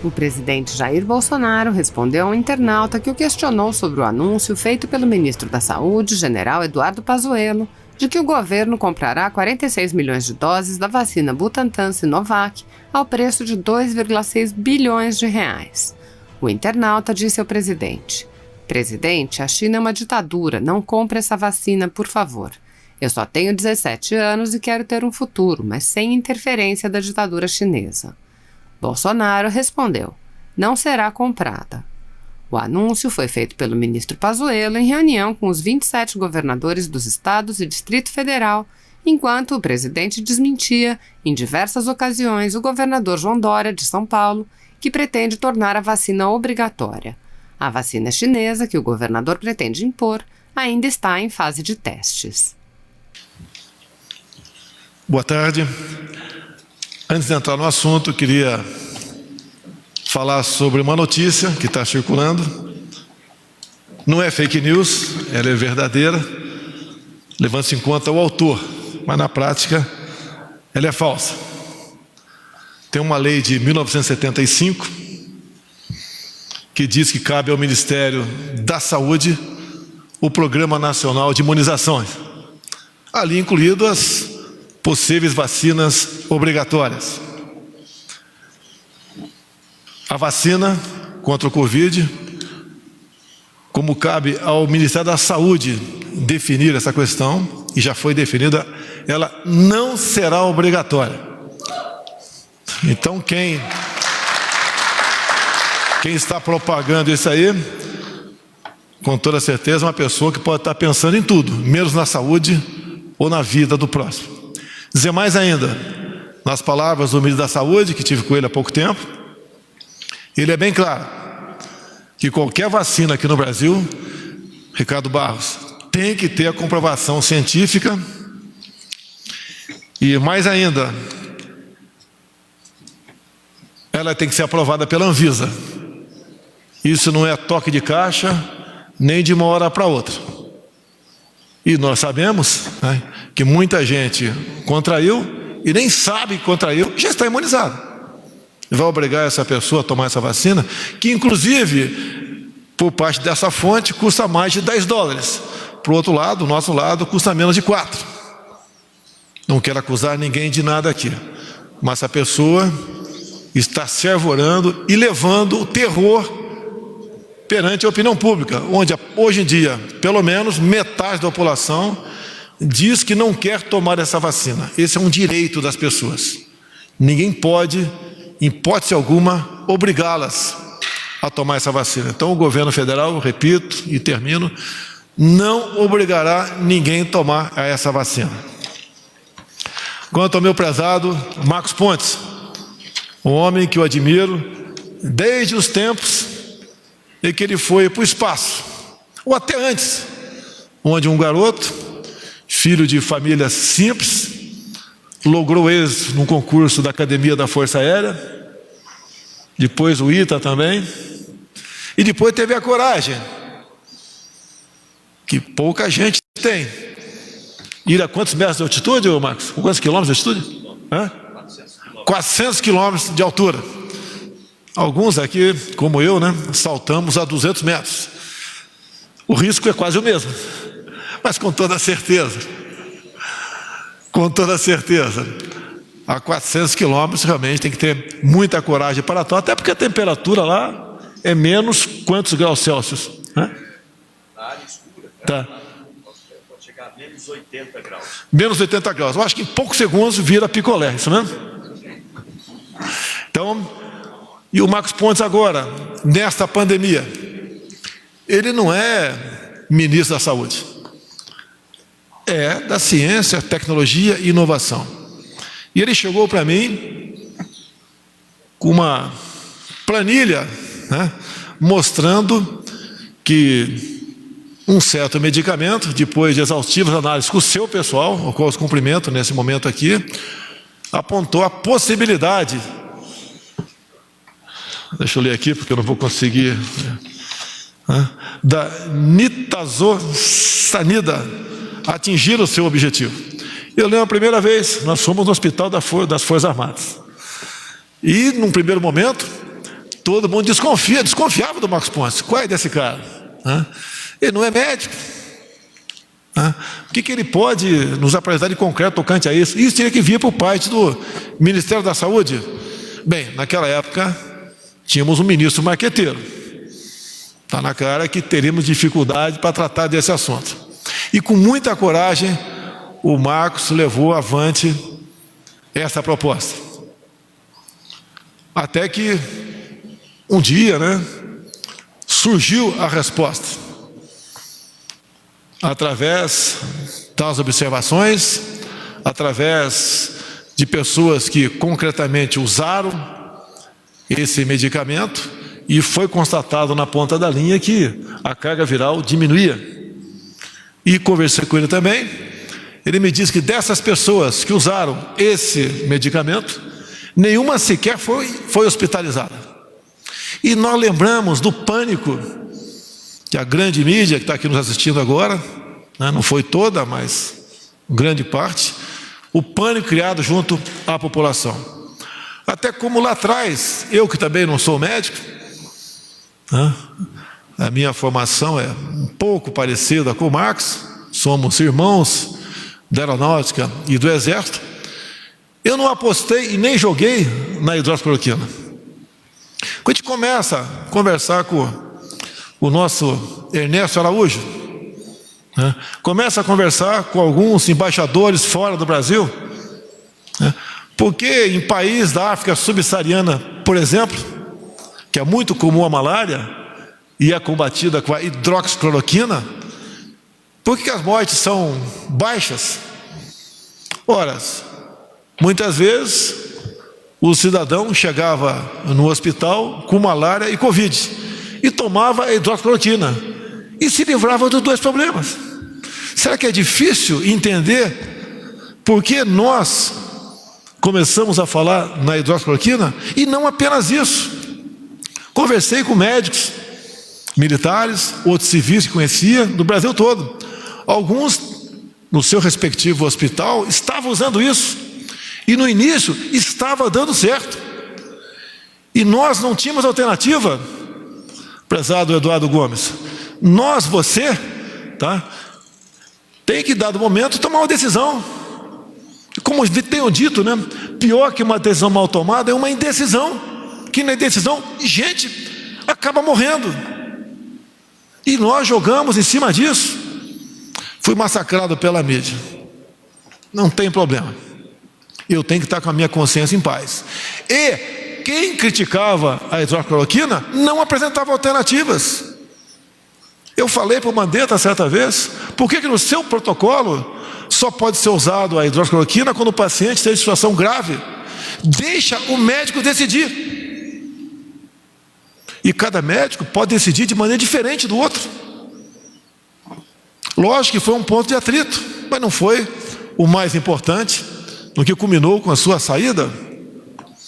O presidente Jair Bolsonaro respondeu a um internauta que o questionou sobre o anúncio feito pelo ministro da Saúde, general Eduardo Pazuello, de que o governo comprará 46 milhões de doses da vacina Butantan Sinovac ao preço de 2,6 bilhões de reais. O internauta disse ao presidente: "Presidente, a China é uma ditadura, não compre essa vacina, por favor. Eu só tenho 17 anos e quero ter um futuro, mas sem interferência da ditadura chinesa." Bolsonaro respondeu: "Não será comprada." O anúncio foi feito pelo ministro Pazuello em reunião com os 27 governadores dos estados e Distrito Federal, enquanto o presidente desmentia, em diversas ocasiões, o governador João Dória, de São Paulo, que pretende tornar a vacina obrigatória. A vacina chinesa, que o governador pretende impor, ainda está em fase de testes. Boa tarde. Antes de entrar no assunto, eu queria falar sobre uma notícia que está circulando. Não é fake news, ela é verdadeira, levando-se em conta o autor, mas na prática ela é falsa. Tem uma lei de 1975 que diz que cabe ao Ministério da Saúde o Programa Nacional de Imunizações, ali incluído as possíveis vacinas obrigatórias. A vacina contra o Covid, como cabe ao Ministério da Saúde definir essa questão, e já foi definida, ela não será obrigatória. Então quem está propagando isso aí, com toda certeza, é uma pessoa que pode estar pensando em tudo, menos na saúde ou na vida do próximo. Dizer mais ainda, nas palavras do ministro da Saúde, que tive com ele há pouco tempo, ele é bem claro que qualquer vacina aqui no Brasil, Ricardo Barros, tem que ter a comprovação científica e, mais ainda, ela tem que ser aprovada pela Anvisa. Isso não é toque de caixa, nem de uma hora para outra. E nós sabemos, né, que muita gente contraiu e nem sabe que contraiu, já está imunizado. Vai obrigar essa pessoa a tomar essa vacina, que inclusive, por parte dessa fonte, custa mais de $10. Por outro lado, do nosso lado, custa menos de 4. Não quero acusar ninguém de nada aqui, mas essa pessoa está se arvorando e levando o terror perante a opinião pública, onde hoje em dia, pelo menos metade da população diz que não quer tomar essa vacina. Esse é um direito das pessoas. Ninguém pode, em hipótese alguma, obrigá-las a tomar essa vacina. Então o governo federal, repito e termino, não obrigará ninguém a tomar essa vacina. Quanto ao meu prezado Marcos Pontes, um homem que eu admiro desde os tempos em que ele foi para o espaço, ou até antes, onde um garoto, filho de família simples, logrou êxito num concurso da Academia da Força Aérea, depois o ITA também, e depois teve a coragem, que pouca gente tem, ir a quantos metros de altitude, Marcos? Quantos quilômetros de altitude? 400 quilômetros de altura. Alguns aqui, como eu, né, saltamos a 200 metros. O risco é quase o mesmo, mas com toda certeza, a 400 quilômetros realmente tem que ter muita coragem para tal, até porque a temperatura lá é menos quantos graus Celsius? Na área escura, tá. Pode chegar a menos 80 graus. Menos 80 graus. Eu acho que em poucos segundos vira picolé, isso mesmo? Então, e o Marcos Pontes agora, nesta pandemia, ele não é ministro da Saúde, é da Ciência, Tecnologia e Inovação. E ele chegou para mim com uma planilha, né, mostrando que um certo medicamento, depois de exaustivas análises com o seu pessoal, o qual os cumprimento nesse momento aqui, apontou a possibilidade, deixa eu ler aqui porque eu não vou conseguir, da nitazoxanida atingir o seu objetivo. Eu lembro a primeira vez, nós fomos no hospital das Forças Armadas. E, num primeiro momento, Todo mundo desconfiava do Marcos Pontes. Qual é desse cara? Ele não é médico. O que ele pode nos apresentar de concreto tocante a isso? Isso teria que vir por parte do Ministério da Saúde. Bem, naquela época, tínhamos um ministro marqueteiro. Está na cara que teríamos dificuldade para tratar desse assunto. E com muita coragem, o Marcos levou avante essa proposta. Até que, um dia, surgiu a resposta. Através das observações, através de pessoas que concretamente usaram esse medicamento, e foi constatado na ponta da linha que a carga viral diminuía. E conversei com ele também, ele me disse que dessas pessoas que usaram esse medicamento, nenhuma sequer foi hospitalizada. E nós lembramos do pânico que a grande mídia que está aqui nos assistindo agora, não foi toda, mas grande parte, o pânico criado junto à população. Até como lá atrás, eu que também não sou médico, a minha formação é um pouco parecida com o Marcos, somos irmãos da aeronáutica e do exército, eu não apostei e nem joguei na hidroxicloroquina. Quando a gente começa a conversar com o nosso Ernesto Araújo, começa a conversar com alguns embaixadores fora do Brasil, porque em países da África subsaariana, por exemplo, que é muito comum a malária e é combatida com a hidroxicloroquina, por que as mortes são baixas? Ora, muitas vezes o cidadão chegava no hospital com malária e Covid e tomava a hidroxicloroquina e se livrava dos dois problemas. Será que é difícil entender por que nós começamos a falar na hidroxicloroquina? E não apenas isso. Conversei com médicos, militares, outros civis que conhecia, do Brasil todo. Alguns, no seu respectivo hospital, estavam usando isso. E no início, estava dando certo. E nós não tínhamos alternativa, prezado Eduardo Gomes. Nós, você, tem que, dado momento, tomar uma decisão. Como tenho dito, pior que uma decisão mal tomada é uma indecisão. Que na indecisão, gente acaba morrendo. E nós jogamos em cima disso. Fui massacrado pela mídia. Não tem problema. Eu tenho que estar com a minha consciência em paz. E quem criticava a hidroxicloroquina não apresentava alternativas. Eu falei para o Mandetta certa vez, por que no seu protocolo só pode ser usado a hidroxicloroquina quando o paciente está em situação grave? Deixa o médico decidir. E cada médico pode decidir de maneira diferente do outro. Lógico que foi um ponto de atrito, mas não foi o mais importante, no que culminou com a sua saída,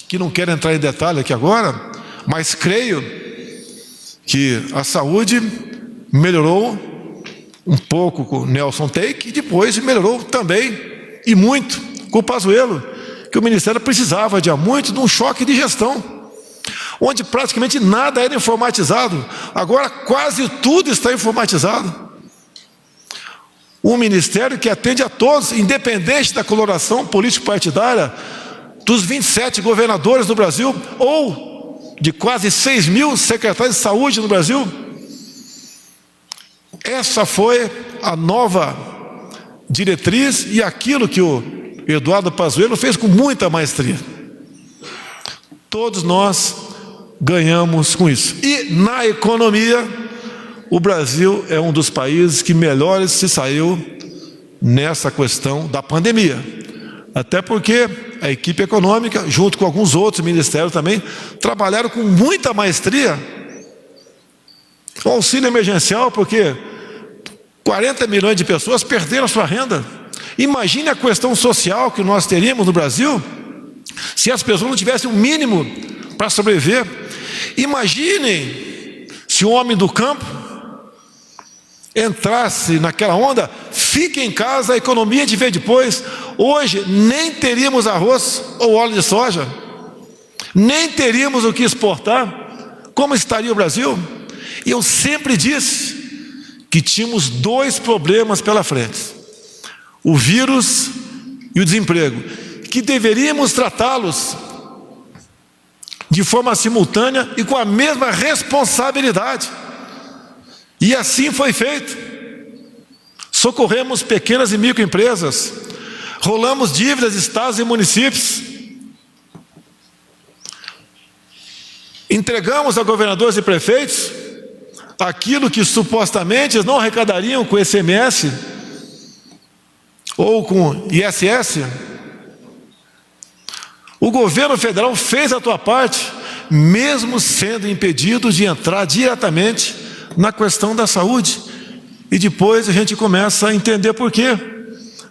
que não quero entrar em detalhe aqui agora, mas creio que a saúde melhorou um pouco com o Nelson Teik e depois melhorou também, e muito, com o Pazuello, que o Ministério precisava de muito de um choque de gestão, onde praticamente nada era informatizado. Agora quase tudo está informatizado. Um ministério que atende a todos, independente da coloração político-partidária, dos 27 governadores do Brasil, ou de quase 6 mil secretários de saúde no Brasil. Essa foi a nova diretriz e aquilo que o Eduardo Pazuello fez com muita maestria. Todos nós ganhamos com isso. E na economia, o Brasil é um dos países que melhor se saiu nessa questão da pandemia. Até porque a equipe econômica, junto com alguns outros ministérios também, trabalharam com muita maestria. O auxílio emergencial, porque 40 milhões de pessoas perderam a sua renda. Imagine a questão social que nós teríamos no Brasil se as pessoas não tivessem o mínimo para sobreviver. Imaginem se o homem do campo entrasse naquela onda, fique em casa, a economia de vê depois. Hoje nem teríamos arroz ou óleo de soja, nem teríamos o que exportar, como estaria o Brasil? E eu sempre disse que tínhamos dois problemas pela frente: o vírus e o desemprego, que deveríamos tratá-los de forma simultânea e com a mesma responsabilidade. E assim foi feito. Socorremos pequenas e microempresas, rolamos dívidas de estados e municípios, entregamos a governadores e prefeitos aquilo que supostamente eles não arrecadariam com ICMS ou com ISS. O governo federal fez a sua parte, mesmo sendo impedido de entrar diretamente na questão da saúde. E depois a gente começa a entender por quê.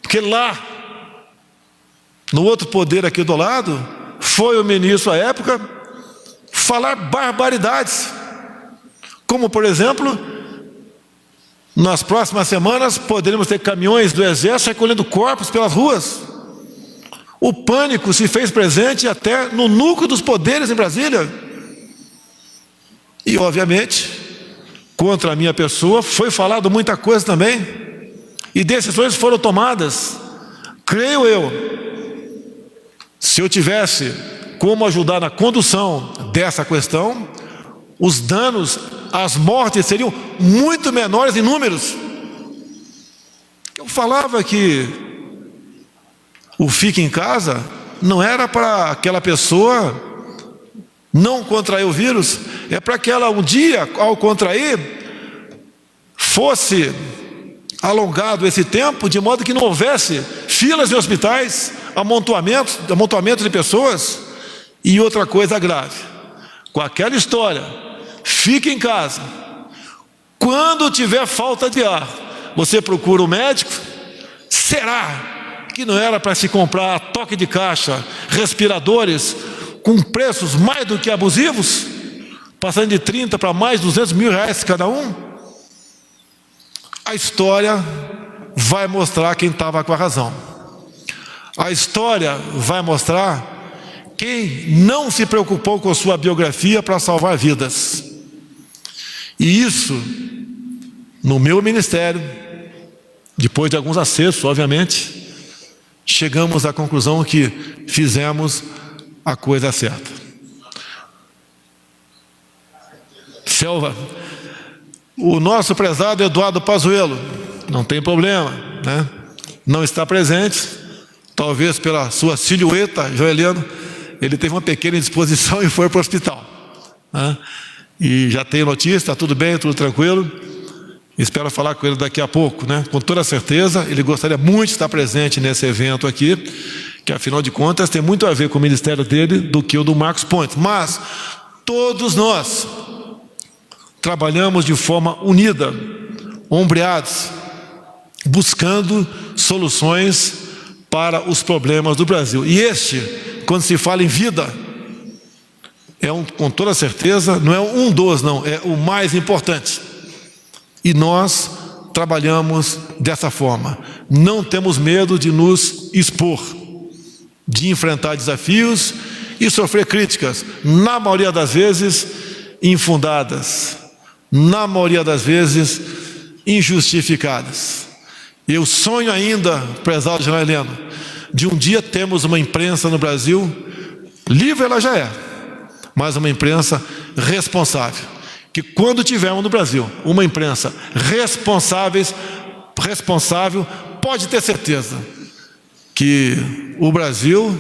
Porque lá, no outro poder aqui do lado, foi o ministro à época falar barbaridades. Como, por exemplo, nas próximas semanas poderemos ter caminhões do Exército recolhendo corpos pelas ruas. O pânico se fez presente até no núcleo dos poderes em Brasília. E, obviamente, contra a minha pessoa foi falado muita coisa também. E decisões foram tomadas. Creio eu, se eu tivesse como ajudar na condução dessa questão, os danos, as mortes seriam muito menores em números. Eu falava que o fique em casa não era para aquela pessoa não contrair o vírus, é para que ela um dia, ao contrair, fosse alongado esse tempo, de modo que não houvesse filas em hospitais, amontoamento de pessoas. E outra coisa grave, com aquela história, fique em casa, quando tiver falta de ar, você procura um médico. Será que não era para se comprar a toque de caixa, respiradores, com preços mais do que abusivos, passando de 30 para mais de 200 mil reais cada um? A história vai mostrar quem estava com a razão. A história vai mostrar quem não se preocupou com sua biografia para salvar vidas. E isso, no meu ministério, depois de alguns acertos, obviamente, chegamos à conclusão que fizemos a coisa certa. Selva, o nosso prezado Eduardo Pazuello, não tem problema, né? Não está presente, talvez pela sua silhueta, Joeliano, ele teve uma pequena indisposição e foi para o hospital, né? E já tem notícia, está tudo bem, tudo tranquilo. Espero falar com ele daqui a pouco, né? Com toda certeza, ele gostaria muito de estar presente nesse evento aqui, que afinal de contas tem muito a ver com o ministério dele do que o do Marcos Pontes. Mas todos nós trabalhamos de forma unida, ombreados, buscando soluções para os problemas do Brasil. E este, quando se fala em vida, com toda certeza, não é um dos, não, é o mais importante. E nós trabalhamos dessa forma. Não temos medo de nos expor, de enfrentar desafios e sofrer críticas, na maioria das vezes infundadas, na maioria das vezes injustificadas. Eu sonho ainda, prezado general Heleno, de um dia termos uma imprensa no Brasil, livre ela já é, mas uma imprensa responsável. Que quando tivermos no Brasil uma imprensa responsável, pode ter certeza que o Brasil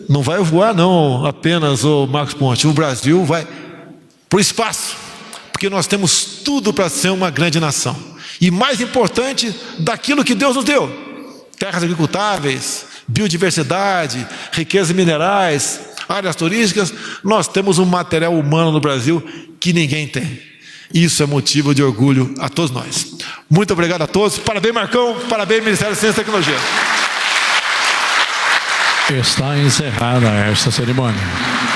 não vai voar não apenas o Marcos Pontes, o Brasil vai para o espaço, porque nós temos tudo para ser uma grande nação. E mais importante, daquilo que Deus nos deu: terras agricultáveis, biodiversidade, riquezas minerais, áreas turísticas. Nós temos um material humano no Brasil que ninguém tem. Isso é motivo de orgulho a todos nós. Muito obrigado a todos. Parabéns, Marcão. Parabéns, Ministério da Ciência e Tecnologia. Está encerrada esta cerimônia.